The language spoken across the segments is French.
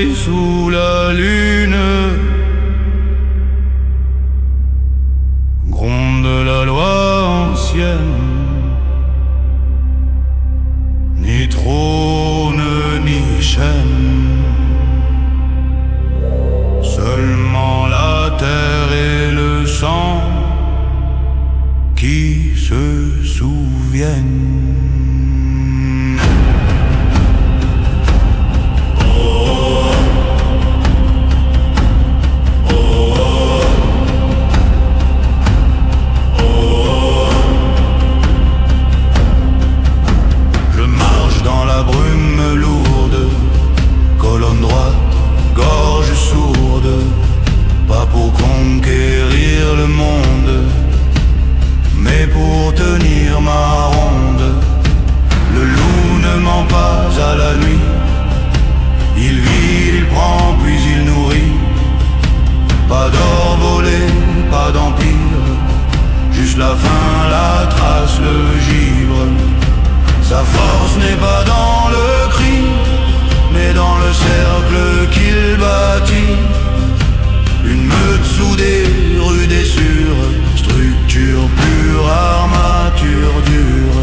construit sous la lune. Gronde la loi ancienne, ni trône ni chaîne, seulement la terre et le sang qui se souviennent. La faim, la trace, le givre. Sa force n'est pas dans le cri, mais dans le cercle qu'il bâtit. Une meute soudée, rude et sûre, structure pure, armature dure.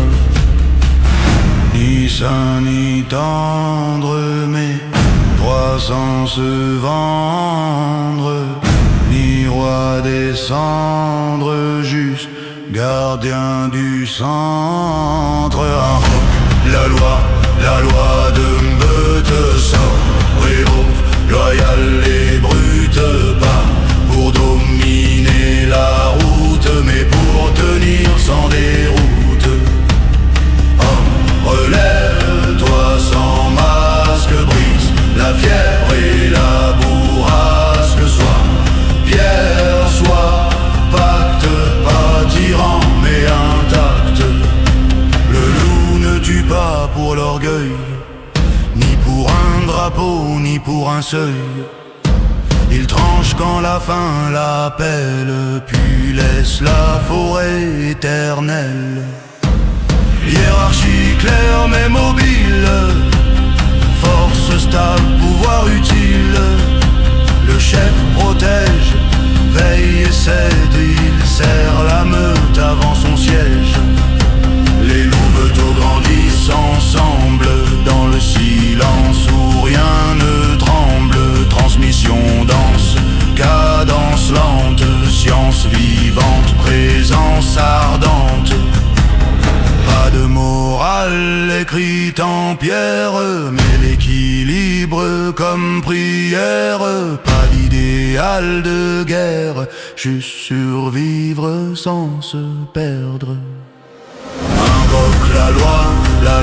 Ni saint ni tendre, mais roi sans se vendre, ni roi descendre, juste gardien du centre. La loi de meute sort, préhaut, loyal et brute, pas pour dominer la route, mais pour tenir sans déroute. Homme, relève-toi sans masque, brise la fièvre et la bourrasque, sois pierre, sois pacte, pas tyran mais intact. Le loup ne tue pas pour l'orgueil, ni pour un drapeau, ni pour un seuil. Il tranche quand la faim l'appelle, puis laisse la forêt éternelle. Hiérarchie claire mais mobile, force stable, pouvoir utile. Le chef protège, veille et cède, il serre la meute avant son siège. Les louveteaux grandissent ensemble dans le silence où rien ne tremble. Transmission dense, cadence lente, science vivante, présence ardente. Pas de morale écrite en pierre, mais l'équilibre comme prière. Pas d'idéal de guerre, juste survivre sans se perdre. Invoque la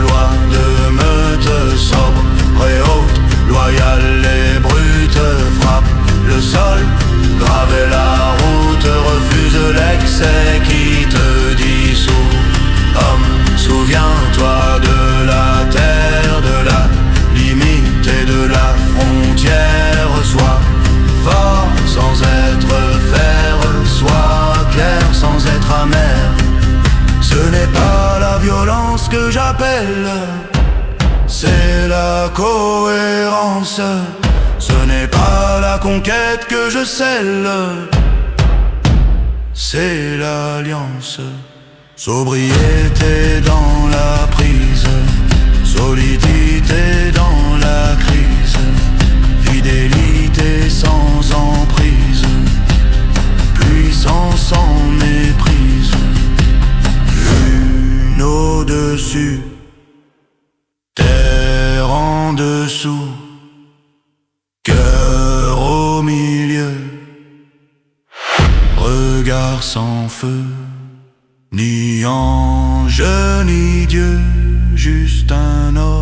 loi de meute sobre, préhaute, loyale et brute. Frappe le sol, grave la route, refuse l'excès qui te dissout. Homme, souviens-toi de la terre, de la limite et de la frontière. Sois fort sans être fer, sois clair sans être amer. Ce n'est pas la violence que j'appelle, c'est la cohérence. Ce n'est pas la conquête que je scelle, c'est l'alliance. Sobriété dans la prise, solidité dans la crise, fidélité sans emprise, puissance sans méprise. Lune au-dessus, terre en dessous, cœur au milieu, regard sans feu. Ni ange ni Dieu, juste un homme